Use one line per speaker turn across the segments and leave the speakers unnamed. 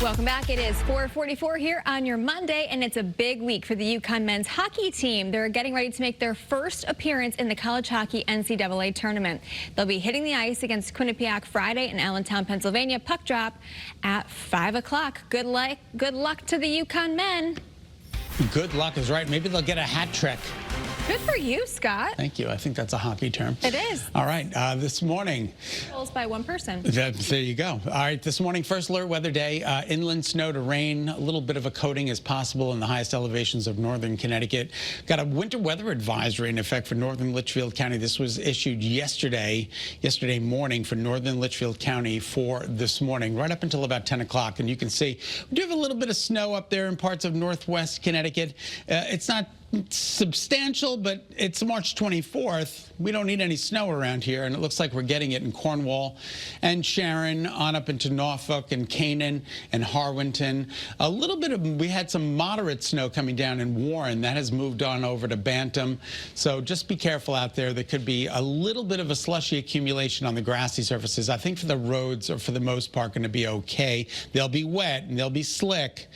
Welcome back. It is 4:44 here on your Monday, and it's a big week for the UConn men's hockey team. They're getting ready to make their first appearance in the college hockey NCAA tournament. They'll be hitting the ice against Quinnipiac Friday in Allentown, Pennsylvania. Puck drop at 5 o'clock. Good luck to the UConn men.
Good luck is right. Maybe they'll get a hat trick.
Good for you, Scott.
Thank you. I think that's a hockey term.
It is.
All right. This morning.
Goals by one person.
There you go. All right. This morning, first alert weather day. Inland snow to rain. A little bit of a coating is possible in the highest elevations of northern Connecticut. Got a winter weather advisory in effect for northern Litchfield County. This was issued yesterday morning for northern Litchfield County for this morning, right up until about 10 o'clock. And you can see we do have a little bit of snow up there in parts of northwest Connecticut. It's not substantial, but it's March 24th. We don't need any snow around here, and it looks like we're getting it in Cornwall and Sharon on up into Norfolk and Canaan and Harwinton. A little bit of, we had some moderate snow coming down in Warren. That has moved on over to Bantam. So just be careful out there. There could be a little bit of a slushy accumulation on the grassy surfaces. I think for the roads are for the most part going to be okay. They'll be wet and they'll be slick,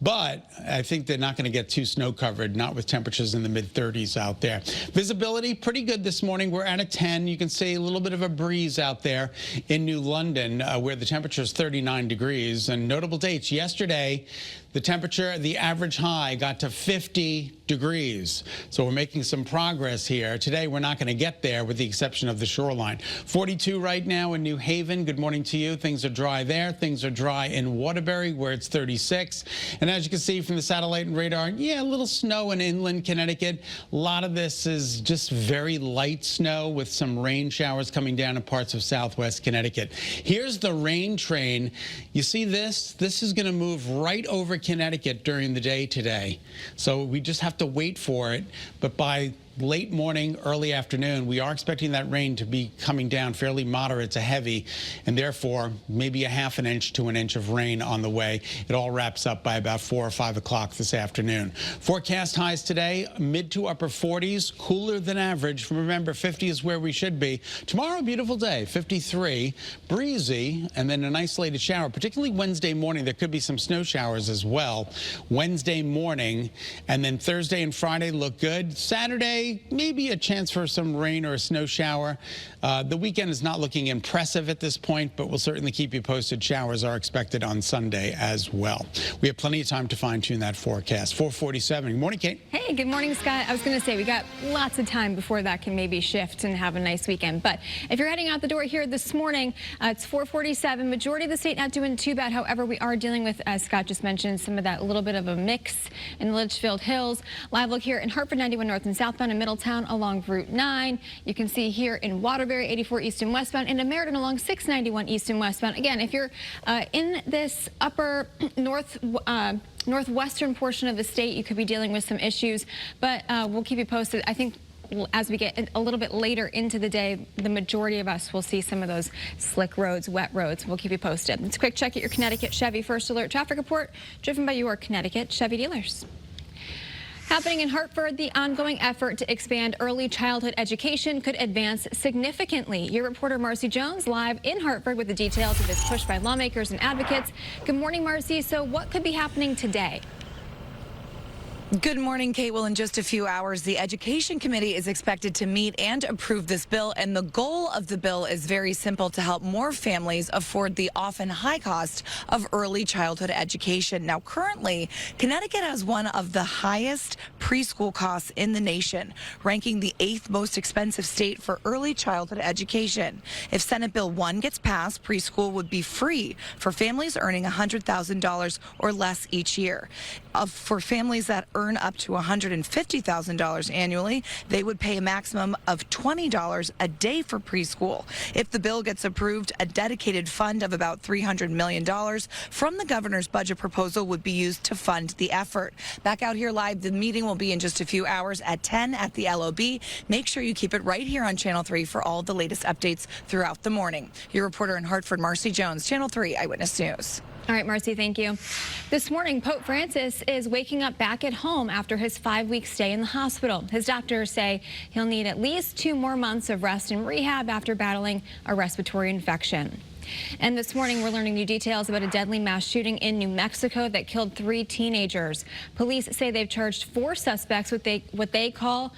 but I think they're not going to get too snow covered, not with temperatures in the mid-30s out there. Visibility pretty good this morning. We're at a 10. You can see a little bit of a breeze out there in New London where the temperature is 39 degrees. And notable dates, yesterday the temperature, the average high got to 50 degrees. So we're making some progress here. Today we're not going to get there with the exception of the shoreline. 42 right now in New Haven. Good morning to you. Things are dry there. Things are dry in Waterbury where it's 36. And as you can see from the satellite and radar, yeah, a little snow in inland Connecticut. A lot of this is just very light snow with some rain showers coming down in parts of southwest Connecticut. Here's the rain train. You see this? This is going to move right over Connecticut during the day today. So we just have to wait for it. But by late morning, early afternoon, we are expecting that rain to be coming down fairly moderate to heavy, and therefore maybe a half an inch to an inch of rain on the way. It all wraps up by about 4 or 5 o'clock this afternoon. Forecast highs today, mid to upper 40s, cooler than average. Remember, 50 is where we should be. Tomorrow, beautiful day, 53, breezy, and then an isolated shower, particularly Wednesday morning. There could be some snow showers as well. Wednesday morning, and then Thursday and Friday look good. Saturday, maybe a chance for some rain or a snow shower. The weekend is not looking impressive at this point, but we'll certainly keep you posted. Showers are expected on Sunday as well. We have plenty of time to fine-tune that forecast. 4:47. Good morning, Kate.
Hey, good morning, Scott. I was going to say we got lots of time before that can maybe shift and have a nice weekend. But if you're heading out the door here this morning, it's 4:47. Majority of the state not doing too bad. However, we are dealing with, as Scott just mentioned, some of that little bit of a mix in the Litchfield Hills. Live look here in Hartford, 91 north and southbound, in Middletown along Route 9. You can see here in Waterbury, 84 east and westbound, and in Meriden along 691 east and westbound. Again, if you're in this upper northwestern portion of the state, you could be dealing with some issues, but we'll keep you posted. I think as we get a little bit later into the day, the majority of us will see some of those slick roads, wet roads. We'll keep you posted. It's a quick check at your Connecticut Chevy First Alert traffic report, driven by your Connecticut Chevy dealers. Happening in Hartford, the ongoing effort to expand early childhood education could advance significantly. Your reporter Marcy Jones live in Hartford with the details of this push by lawmakers and advocates. Good morning, Marcy. So what could be happening today?
Good morning, Kate. Well, in just a few hours, the Education Committee is expected to meet and approve this bill. And the goal of the bill is very simple: to help more families afford the often high cost of early childhood education. Now, currently, Connecticut has one of the highest preschool costs in the nation, ranking the 8th most expensive state for early childhood education. If Senate Bill 1 gets passed, preschool would be free for families earning $100,000 or less each year. For families that earn up to $150,000 annually, they would pay a maximum of $20 a day for preschool. If the bill gets approved, a dedicated fund of about $300 million from the governor's budget proposal would be used to fund the effort. Back out here live, the meeting will be in just a few hours at 10 at the LOB. Make sure you keep it right here on Channel 3 for all the latest updates throughout the morning. Your reporter in Hartford, Marcy Jones, Channel 3 Eyewitness News.
All right, Marcy, thank you. This morning, Pope Francis is waking up back at home after his 5-week stay in the hospital. His doctors say he'll need at least 2 more months of rest and rehab after battling a respiratory infection. And this morning, we're learning new details about a deadly mass shooting in New Mexico that killed 3 teenagers. Police say they've charged 4 suspects with what they call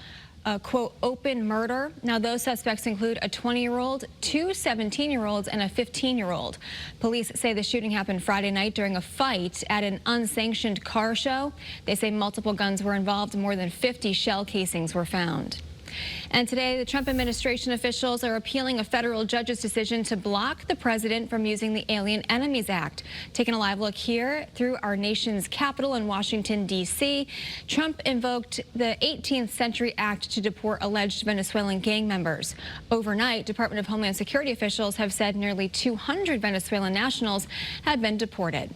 a, quote, open murder. Now, those suspects include a 20-year-old, 2 17-year-olds, and a 15-year-old. Police say the shooting happened Friday night during a fight at an unsanctioned car show. They say multiple guns were involved and more than 50 shell casings were found. And today, the Trump administration officials are appealing a federal judge's decision to block the president from using the Alien Enemies Act. Taking a live look here through our nation's capital in Washington, D.C., Trump invoked the 18th Century Act to deport alleged Venezuelan gang members. Overnight, Department of Homeland Security officials have said nearly 200 Venezuelan nationals had been deported.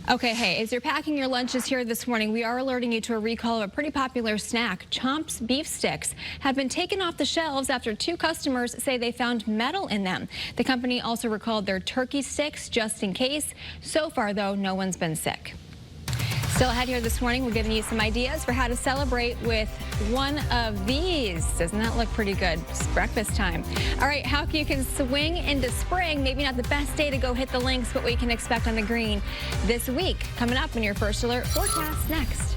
Okay, hey, as you're packing your lunches here this morning, we are alerting you to a recall of a pretty popular snack. Chomp's beef sticks have been taken off the shelves after 2 customers say they found metal in them. The company also recalled their turkey sticks just in case. So far, though, no one's been sick. Still ahead here this morning, we're giving you some ideas for how to celebrate with one of these. Doesn't that look pretty good? It's breakfast time. All right, how you can swing into spring. Maybe not the best day to go hit the links, but what you can expect on the green this week. Coming up in your First Alert forecast next.